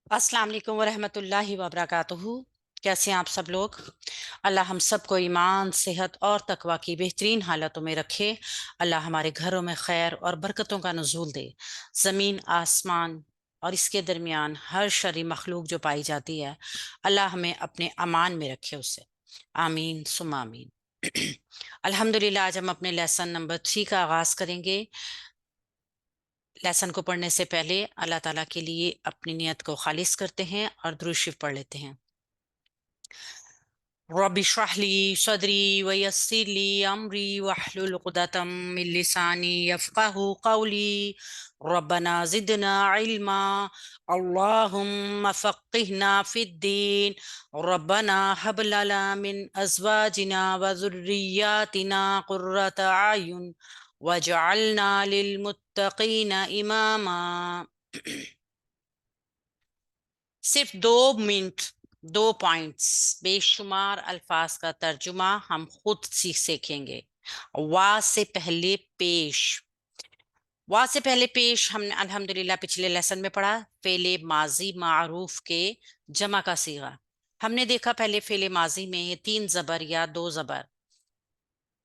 अस्सलाम वालेकुम वरहमतुल्लाहि वबरकातुहू। कैसे हैं आप सब लोग? अल्लाह हम सबको ईमान, सेहत और तकवा की बेहतरीन हालतों में रखे। अल्लाह हमारे घरों में खैर और बरकतों का नुज़ूल दे। ज़मीन, आसमान और इसके दरमियान हर शर्री मखलूक जो पाई जाती है, अल्लाह हमें अपने अमान में रखे उससे। आमीन सुम्मा आमीन। अल्हम्दुलिल्लाह, आज हम अपने लेसन नंबर 3 का आगाज करेंगे। लेसन को पढ़ने से पहले अल्लाह ताला के लिए अपनी नियत को खालिस करते हैं और दुरूद शरीफ पढ़ लेते हैं। रब्बि इश्रह ली सदरी वयस्सिर ली अमरी वहलुल उक़दतम मिन लिसानी यफ़क़हू क़ौली रब्बना ज़िदना इल्मा अल्लाहुम्मा फ़क़्हिना फ़िद्दीन रब्बना हब लना मिन अज़वाजिना व ज़ुर्रिय्यातिना क़ुर्रत अयुन वजअलना लिलमुत्तक़ीना इमामा। सिर्फ 2 मिनट, 2 पॉइंट्स, बेशुमार अल्फाज का तर्जुमा हम खुद सीखेंगे। वाह से पहले पेश। वाह से पहले पेश हमने अल्हम्दुलिल्लाह पिछले लेसन में पढ़ा। फेले माजी मारूफ के जमा का सीगा हमने देखा। पहले फेले माजी में 3 जबर या 2 जबर,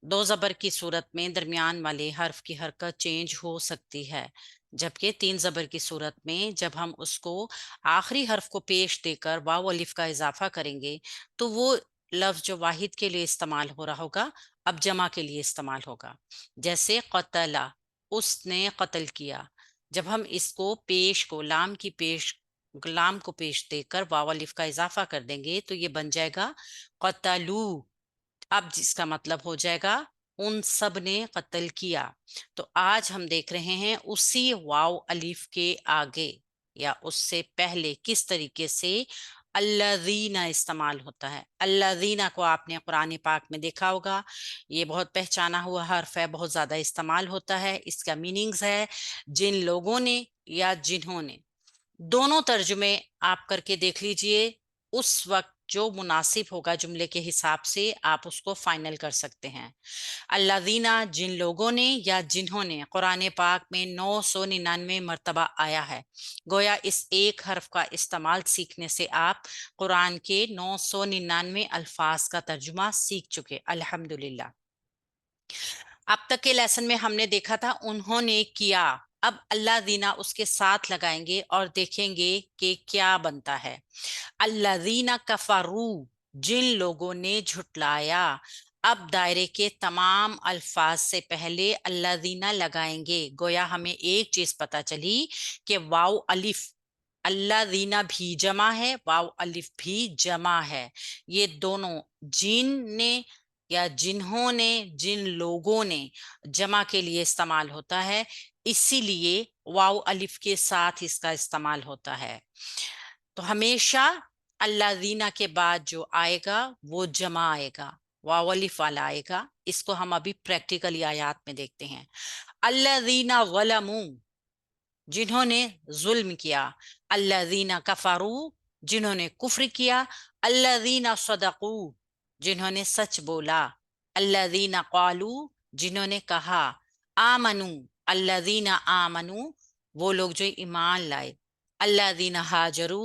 2 जबर की सूरत में दरमियान वाले हर्फ की हरकत चेंज हो सकती है, जबकि 3 जबर की सूरत में जब हम उसको आखिरी हर्फ को पेश देकर वाव अलिफ का इजाफा करेंगे तो वो लफ्ज जो वाहिद के लिए इस्तेमाल हो रहा होगा अब जमा के लिए इस्तेमाल होगा। जैसे कतला, उसने कत्ल किया। जब हम इसको पेश को लाम को पेश देकर वाव अलिफ का इजाफा कर देंगे तो ये बन जाएगा कतलू। अब जिसका मतलब हो जाएगा उन सब ने कत्ल किया। तो आज हम देख रहे हैं उसी वाव अलिफ के आगे या उससे पहले किस तरीके से अल्लाज़ीना इस्तेमाल होता है। अल्लाज़ीना को आपने कुरान पाक में देखा होगा, ये बहुत पहचाना हुआ हर्फ है, बहुत ज्यादा इस्तेमाल होता है। इसका मीनिंग्स है जिन लोगों ने या जिन्होंने। दोनों तर्जुमे आप करके देख लीजिए, उस वक्त जो मुनासिब होगा जुमले के हिसाब से आप उसको फाइनल कर सकते हैं। अल्लाज़ीना जिन लोगों ने या जिन्होंने कुरान पाक में 999 मरतबा आया है। गोया इस एक हर्फ का इस्तेमाल सीखने से आप कुरान के 999 अल्फाज का तर्जुमा सीख चुके अल्हम्दुलिल्लाह। अब तक के लेसन में हमने देखा था उन्होंने किया। अब अल्लाह दीना उसके साथ लगाएंगे और देखेंगे कि क्या बनता है। अल्लादीना कफरू जिन लोगों ने झुटलाया। अब दायरे के तमाम अल्फाज से पहले अल्लादीना लगाएंगे। गोया हमें एक चीज पता चली कि वाव अलिफ, अल्लादीना भी जमा है, वाव अलिफ भी जमा है। ये दोनों जिन ने या जिन्होंने, जिन लोगों ने जमा के लिए इस्तेमाल होता है, इसीलिए वाव अलिफ के साथ इसका इस्तेमाल होता है। तो हमेशा अल्लाज़ीना के बाद जो आएगा वो जमा आएगा, वाव अलिफ वाला आएगा। इसको हम अभी प्रैक्टिकली आयात में देखते हैं। अल्लाज़ीना ज़लमू जिन्होंने जुल्म किया। अल्लाज़ीना कफरू जिन्होंने कुफ्र किया। अल्लाज़ीना सदकू जिन्होंने सच बोला। अल्लाज़ीना क़ालू जिन्होंने कहा। आमनू अल्लाज़ीना आमनू वो लोग जो ईमान लाए। अल्लाज़ीना हाजरू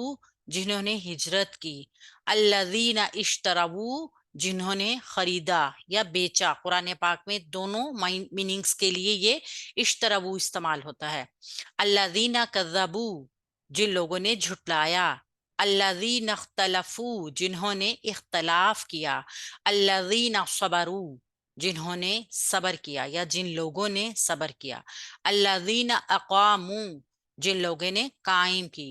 जिन्होंने हिजरत की। अल्लाज़ीना इश्तरवू जिन्होंने खरीदा या बेचा। कुरान पाक में दोनों मीनिंग्स के लिए ये इश्तरवू इस्तेमाल होता है। अल्लाज़ीना कज़्ज़बू जिन लोगों ने झुटलाया। अल्लाज़ीना इख्तलफू जिन्होंने इख्तलाफ किया। अल्लाज़ीना सबरू जिन्होंने सबर किया या जिन लोगों ने सबर किया। अल्लाज़ीना अक़ामू जिन लोगों ने कायम की।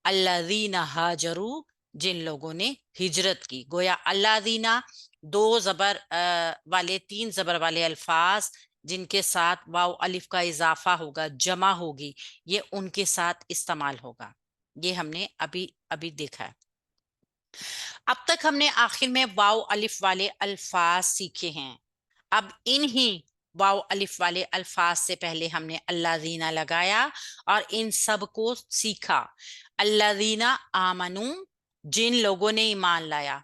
अल्लाज़ीना हाजरू जिन लोगों ने हिजरत की। गोया अल्लाज़ीना 2 जबर वाले 3 जबर वाले अल्फाज जिनके साथ वाव अलिफ का इजाफा होगा, जमा होगी, ये उनके साथ इस्तेमाल होगा। ये हमने अभी अभी देखा है। अब तक हमने आखिर में वाव अलिफ वाले अल्फाज सीखे हैं। अब इन्हीं वाव अलिफ वाले अल्फाज से पहले हमने अल्लाज़ीना लगाया और इन सब को सीखा। अल्लाज़ीना आमनू जिन लोगों ने ईमान लाया,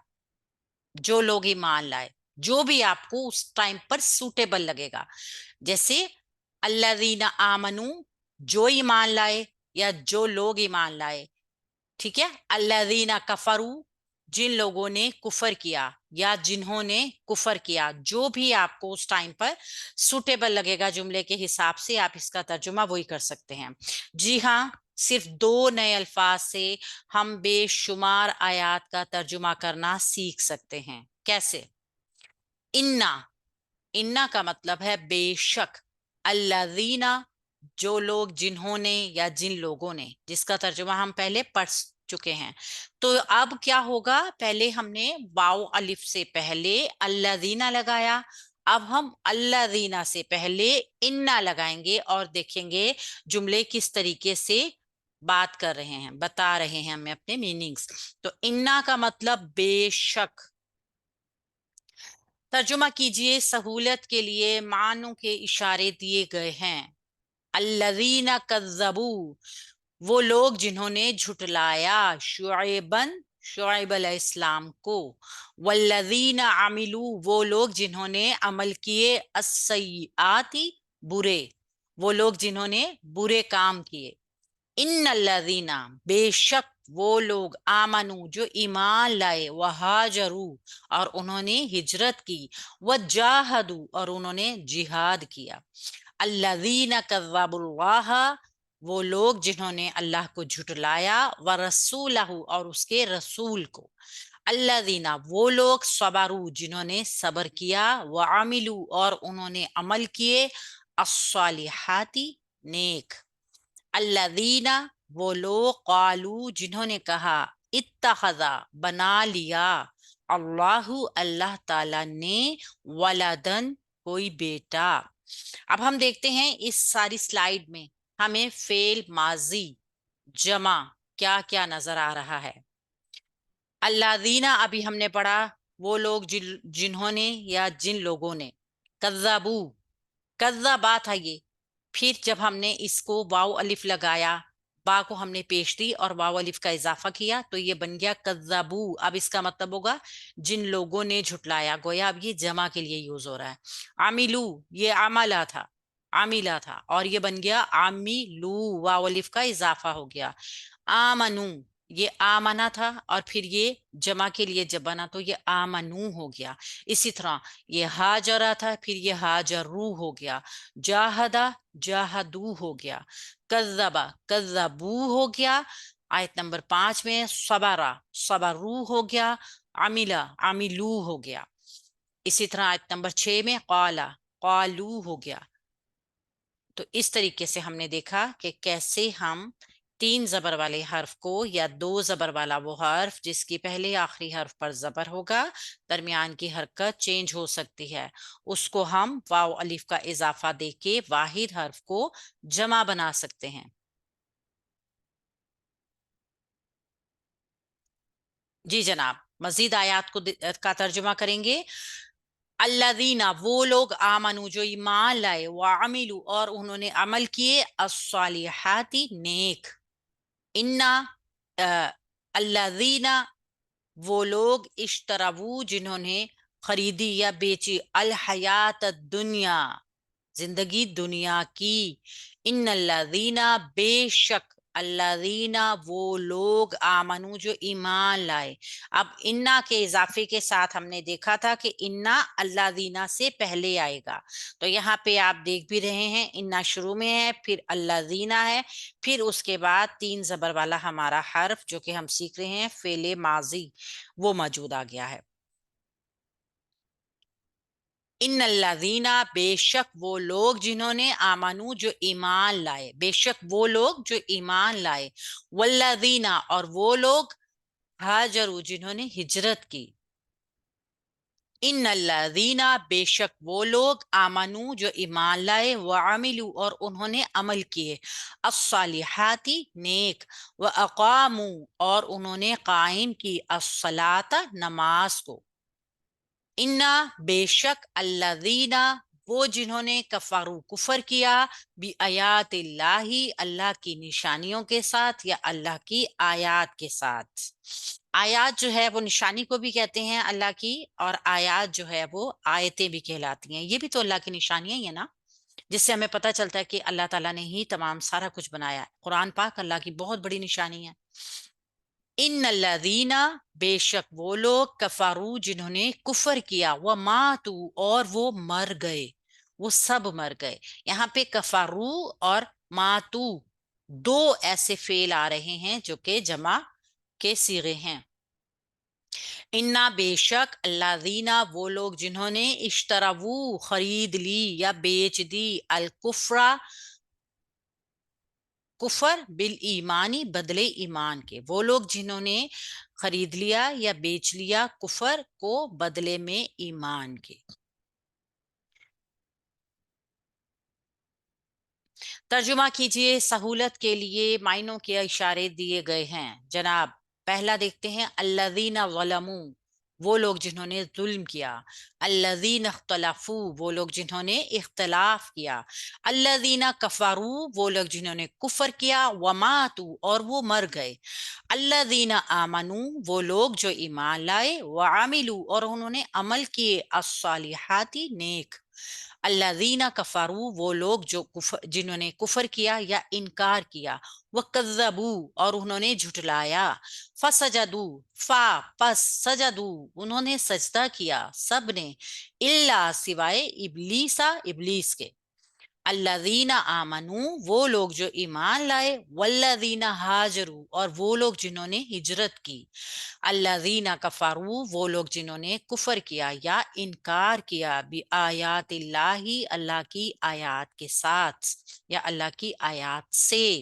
जो लोग ईमान लाए, जो भी आपको उस टाइम पर सूटेबल लगेगा। जैसे अल्लाज़ीना आमनू जो ईमान लाए या जो लोग ईमान लाए। ठीक है। अल्लज़ीना कफरू, जिन लोगों ने कुफर किया या जिन्होंने कुफर किया, जो भी आपको उस टाइम पर सुटेबल लगेगा जुमले के हिसाब से आप इसका तर्जुमा वही कर सकते हैं। जी हाँ, सिर्फ दो नए अल्फाज से हम बेशुमार आयात का तर्जुमा करना सीख सकते हैं। कैसे? इन्ना, इन्ना का मतलब है बेशक, अल्लाजीना, जो लोग जिन्होंने या जिन लोगों ने, जिसका तर्जुमा हम पहले पढ़ चुके हैं। तो अब क्या होगा, पहले हमने वाव अलिफ से पहले अल्लाजीना लगाया, अब हम अल्लाजीना से पहले इन्ना लगाएंगे और देखेंगे जुमले किस तरीके से बात कर रहे हैं, बता रहे हैं हमें अपने मीनिंग्स। तो इन्ना का मतलब बेशक। तर्जुमा कीजिए, सहूलत के लिए मानों के इशारे दिए गए हैं। अल्लज़ीना कज़्ज़बू, वो लोग जिन्होंने झुटलाया शुएबन, शुएब अलैहिस्सलाम को। वल्लज़ीना अमिलू, वो लोग जिन्होंने अमल किए अस्सय्याती, बुरे, वो लोग जिन्होंने बुरे काम किए। इन्नल्लज़ीना, बेशक वो लोग, आमनू, जो ईमान लाए, वहाजरू, और उन्होंने हिजरत की, वजाहदू, और उन्होंने जिहाद किया। अल्लज़ीना कज़्ज़बुल्लाह, वो लोग जिन्होंने अल्लाह को झुटलाया, व रसूलहू, और उसके रसूल को। अल्लज़ीना, वो लोग, सबरू, जिन्होंने सबर किया, व अमिलू, और उन्होंने अमल किए, अस्सालिहाती, नेक। अल्लज़ीना, वो लोग, क़ालू, जिन्होंने कहा, इत्तख़ज़ा, बना लिया, अल्लाहु, अल्लाह ताला ने, वलदन, कोई बेटा। अब हम देखते हैं इस सारी स्लाइड में हमें फेल माजी जमा क्या क्या नजर आ रहा है। अल्लाज़ीना अभी हमने पढ़ा, वो लोग जिन्होंने या जिन लोगों ने। कज़्ज़बू, कज़्ज़बा था ये। फिर जब हमने इसको वाव अलिफ लगाया, बा को हमने पेश दी और वाव अलिफ का इजाफा किया, तो ये बन गया कज़्ज़बू। अब इसका मतलब होगा जिन लोगों ने झुटलाया, गोया अब ये जमा के लिए यूज हो रहा है। आमिलू, ये आमला था, आमिला था, और ये बन गया आमिलू, वाव अलिफ का इजाफा हो गया। आमनू, ये आमना था, और फिर ये जमा के लिए जब बना तो ये आमनू हो गया। इसी तरह ये हाजरा था, फिर ये हाजरू हो गया। जाहदा, जाहदू हो गया। कज़्ज़बा, कज़्ज़बू हो गया। आयत नंबर 5 में सबरा, सबरू हो गया। अमिला, अमिलू हो गया। इसी तरह आयत नंबर 6 में क़ाला, क़ालू हो गया। तो इस तरीके से हमने देखा कि कैसे हम तीन जबर वाले हर्फ को, या दो जबर वाला वो हर्फ जिसकी पहले आखिरी हर्फ पर जबर होगा, दरमियान की हरकत चेंज हो सकती है, उसको हम वाव अलिफ का इजाफा देके वाहिद हर्फ को जमा बना सकते हैं। जी जनाब, मजीद आयात को का तर्जुमा करेंगे। अल्लज़ीना, वो लोग, आमनू, जो ईमान लाए, व अमिलू, और उन्होंने अमल किए, अस्सालिहाती, नेक। इन्ना, अल्लज़ीना, वो लोग, इश्तरवू, जिन्होंने खरीदी या बेची, अल हयात दुनिया, जिंदगी दुनिया की। इन्नल्लज़ीना, बेशक, अल्लज़ीना, वो लोग, आमनू, जो ईमान लाए। अब इन्ना के इजाफे के साथ हमने देखा था कि इन्ना अल्लज़ीना से पहले आएगा, तो यहाँ पे आप देख भी रहे हैं, इन्ना शुरू में है, फिर अल्लज़ीना है, फिर उसके बाद तीन जबर वाला हमारा हर्फ जो कि हम सीख रहे हैं फेले माजी, वो मौजूद आ गया है। इन्नल्लज़ीना, बेशक वो लोग जिन्होंने, आमनू, जो ईमान लाए, बेशक वो लोग जो ईमान लाए। वल्लज़ीना, और वो लोग, हाजरू, जिन्होंने हिजरत की। इन्नल्लज़ीना, बेशक वो लोग, आमनू, जो ईमान लाए, व अमिलू, और उन्होंने अमल किए, अस्सालिहाती, नेक, व अक़ामू, और उन्होंने कायम की, अस्सलाता, नमाज को। इन्ना, बेशक, अल्लज़ीना, वो जिन्होंने, कफरू, कुफर किया, बि आयातिल्लाही, अल्लाह की निशानियों के साथ या अल्लाह की आयात के साथ। आयात जो है वो निशानी को भी कहते हैं अल्लाह की, और आयात जो है वो आयतें भी कहलाती हैं। ये भी तो अल्लाह की निशानियां ही है ना, जिससे हमें पता चलता है कि अल्लाह ताला ने ही तमाम सारा कुछ बनाया है। कुरान पाक अल्लाह की बहुत बड़ी निशानी है। ان الذین بے شک وہ لوگ کفرو جنہوں نے کفر کیا وماتو اور وہ مر گئے، وہ سب مر گئے۔ یہاں پہ کفرو اور ماتو دو ایسے فعل آ رہے ہیں جو کہ جمع کے صیغے ہیں۔ انا بے شک الذین وہ لوگ جنہوں نے اشتروا خرید لی یا بیچ دی الکفرا کفر بالایمانی بدلے ایمان کے، وہ لوگ جنہوں نے خرید لیا یا بیچ لیا کفر کو بدلے میں ایمان کے۔ ترجمہ کیجئے، سہولت کے لیے معنوں کے اشارے دیے گئے ہیں جناب۔ پہلا دیکھتے ہیں، الذین ظلموا وہ لوگ جنہوں نے ظلم کیا، الذین اختلفوا وہ لوگ جنہوں نے اختلاف کیا، الذین کفروا وہ لوگ جنہوں نے کفر کیا، وماتوا اور وہ مر گئے، الذین آمنوا وہ لوگ جو ایمان لائے، وعملوا اور انہوں نے عمل کیے، الصالحات نیک، الذین کفروا وہ لوگ جو جنہوں نے کفر کیا یا انکار کیا، وکذبوا اور انہوں نے جھٹلایا، فسجدوا پس سجدوا انہوں نے سجدہ کیا سب نے، الا سوائے ابلیسا ابلیس کے، الذین آمنوا وہ لوگ جو ایمان لائے، والذین ہاجروا اور وہ لوگ جنہوں نے ہجرت کی، الذین کفروا وہ لوگ جنہوں نے کفر کیا یا انکار کیا، بآیات اللہ اللہ کی آیات کے ساتھ یا اللہ کی آیات سے،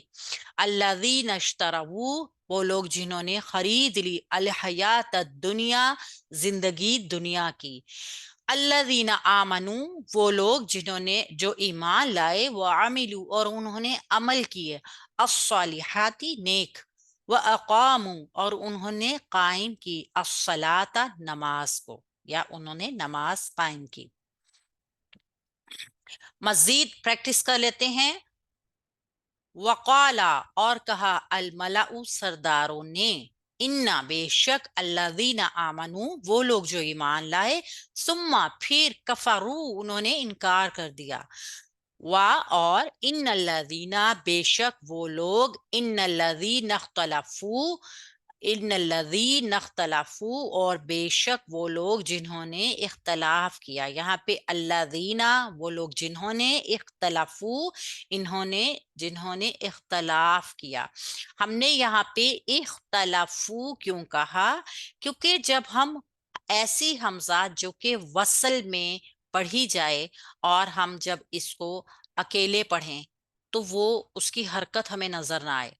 الذین اشتروا وہ لوگ جنہوں نے خرید لی الحیات الدنیا زندگی دنیا کی، الذین آمنوا وہ لوگ جنہوں نے جو ایمان لائے، وعملوا اور انہوں نے عمل کیے، الصالحات نیک، وَأَقَامُوا اور انہوں نے قائم کی، الصَّلَاةَ نماز کو یا انہوں نے نماز قائم کی۔ مزید پریکٹس کر لیتے ہیں۔ وقالا اور کہا، الملأ سرداروں نے، انا بے شک الذین آمنوا وہ لوگ جو ایمان لائے، ثم پھر کفروا انہوں نے انکار کر دیا، اور ان الذین بے شک وہ لوگ، ان الذین اختلفوا ان الذین اختلفوا اور بے شک وہ لوگ جنہوں نے اختلاف کیا، یہاں پہ الذین وہ لوگ جنہوں نے اختلفوا جنہوں نے اختلاف کیا۔ ہم نے یہاں پہ اختلفوا کیوں کہا؟ کیونکہ جب ہم ایسی حمزات جو کہ وصل میں پڑھی جائے اور ہم جب اس کو اکیلے پڑھیں تو وہ اس کی حرکت ہمیں نظر نہ آئے،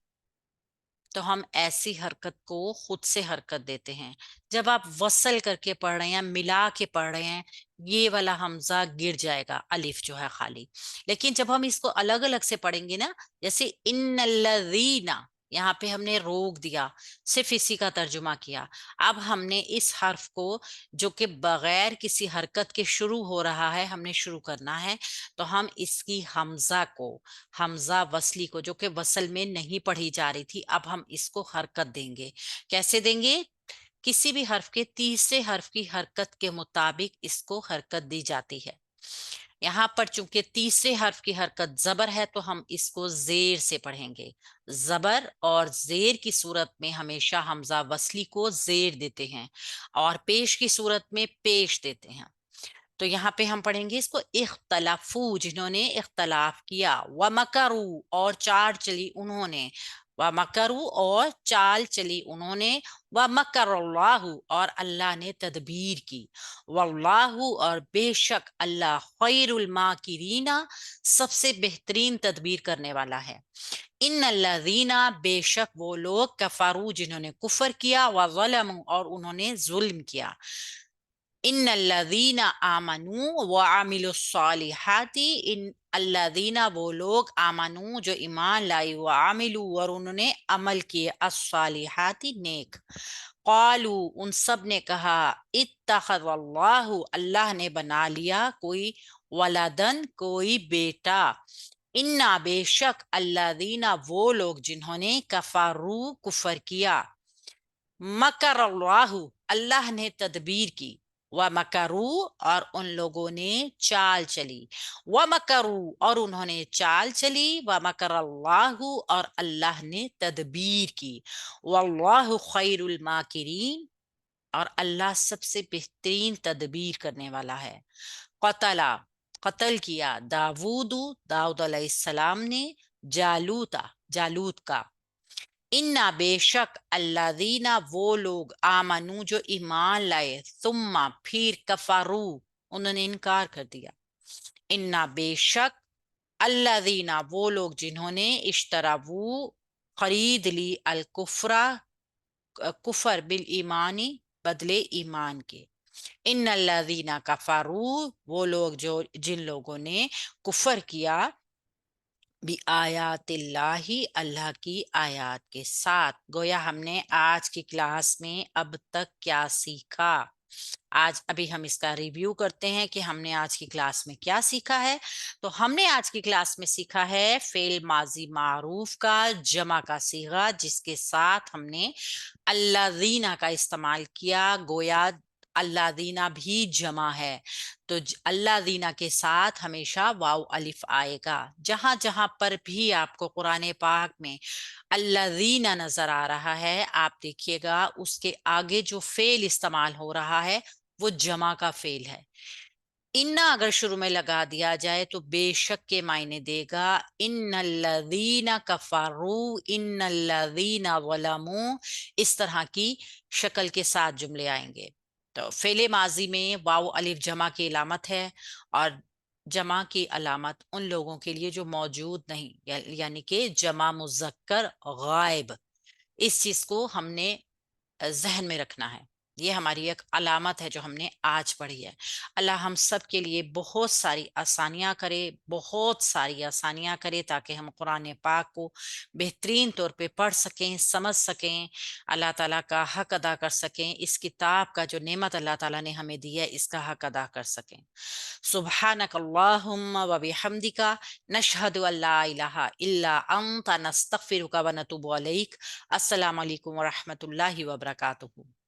تو ہم ایسی حرکت کو خود سے حرکت دیتے ہیں۔ جب آپ وصل کر کے پڑھ رہے ہیں، ملا کے پڑھ رہے ہیں، یہ والا حمزہ گر جائے گا، الف جو ہے خالی۔ لیکن جب ہم اس کو الگ الگ سے پڑھیں گے نا، جیسے ان الذین، یہاں پہ ہم نے روک دیا، صرف اسی کا ترجمہ کیا۔ اب ہم نے اس حرف کو جو کہ بغیر کسی حرکت کے شروع ہو رہا ہے، ہم نے شروع کرنا ہے، تو ہم اس کی حمزہ وصلی کو جو کہ وصل میں نہیں پڑھی جا رہی تھی، اب ہم اس کو حرکت دیں گے۔ کیسے دیں گے؟ کسی بھی حرف کے تیسرے حرف کی حرکت کے مطابق اس کو حرکت دی جاتی ہے۔ یہاں پر چونکہ تیسرے حرف کی حرکت زبر ہے تو ہم اس کو زیر سے پڑھیں گے۔ زبر اور زیر کی صورت میں ہمیشہ حمزہ وصلی کو زیر دیتے ہیں اور پیش کی صورت میں پیش دیتے ہیں۔ تو یہاں پہ ہم پڑھیں گے اس کو، اختلافو جنہوں نے اختلاف کیا، ومکرو اور چال چلی انہوں نے، ومکرو اور چال چلی انہوں نے، ومکر اللہ اور اللہ نے تدبیر کی، واللہ اور بے شک اللہ خیر الماکرین سب سے بہترین تدبیر کرنے والا ہے۔ ان الذین بے شک وہ لوگ، کفروا جنہوں نے کفر کیا، وظلموا اور انہوں نے ظلم کیا، ان الذین آمنوا وعملوا الصالحات ان الذین وہ لوگ، آمنوا جو ایمان لائے، وعملوا اور انہوں نے عمل کیے، الصالحات نیک، قالوا ان سب نے کہا، اتخذ اللہ اللہ نے بنا لیا کوئی، ولدن کوئی بیٹا، انا بے شک الذین وہ لوگ جنہوں نے کفروا کفر کیا، مکر اللہ اللہ نے تدبیر کی، ومکرو اور ان لوگوں نے چال چلی، ومکرو اور انہوں نے چال چلی، ومکر اللہ اور اللہ نے تدبیر کی، واللہ خیر الماکرین اور اللہ سب سے بہترین تدبیر کرنے والا ہے۔ قتلا قتل کیا داود داؤد علیہ السلام نے جالوتا جالوت کا، انا بے شک الذین وہ لوگ آمنو جو ایمان لائے، ثم پھر کفرو انہوں نے انکار کر دیا، انا بے شک الذین وہ لوگ جنہوں نے اشتراو خرید لی الکفرا کفر بالایمانی بدلے ایمان کے، ان الذین کفروا وہ لوگ جو جن لوگوں نے کفر کیا بآیات اللہ اللہ کی آیات کے ساتھ۔ گویا ہم نے آج کی کلاس میں اب تک کیا سیکھا، آج ابھی ہم اس کا ریویو کرتے ہیں کہ ہم نے آج کی کلاس میں کیا سیکھا ہے۔ تو ہم نے آج کی کلاس میں سیکھا ہے فعل ماضی معروف کا جمع کا صیغہ جس کے ساتھ ہم نے الذین کا استعمال کیا، گویا الذین بھی جمع ہے تو الذین کے ساتھ ہمیشہ واو الف آئے گا۔ جہاں جہاں پر بھی آپ کو قرآن پاک میں الذین نظر آ رہا ہے آپ دیکھیے گا اس کے آگے جو فعل استعمال ہو رہا ہے وہ جمع کا فعل ہے۔ انا اگر شروع میں لگا دیا جائے تو بے شک کے معنی دے گا، ان الذین کفروا ان الذین ظلموا، اس طرح کی شکل کے ساتھ جملے آئیں گے۔ تو فعل ماضی میں واو الف جمع کی علامت ہے، اور جمع کی علامت ان لوگوں کے لیے جو موجود نہیں، یعنی کہ جمع مذکر غائب، اس چیز کو ہم نے ذہن میں رکھنا ہے، یہ ہماری ایک علامت ہے جو ہم نے آج پڑھی ہے۔ اللہ ہم سب کے لیے بہت ساری آسانیاں کرے، بہت ساری آسانیاں کرے تاکہ ہم قرآن پاک کو بہترین طور پہ پڑھ سکیں، سمجھ سکیں، اللہ تعالیٰ کا حق ادا کر سکیں، اس کتاب کا جو نعمت اللہ تعالیٰ نے ہمیں دی ہے اس کا حق ادا کر سکیں۔ سبحانک اللہم و بحمدک نشہد ان لا الہ الا انت نستغفرک و نتوب الیک۔ السلام علیکم ورحمۃ اللہ وبرکاتہ۔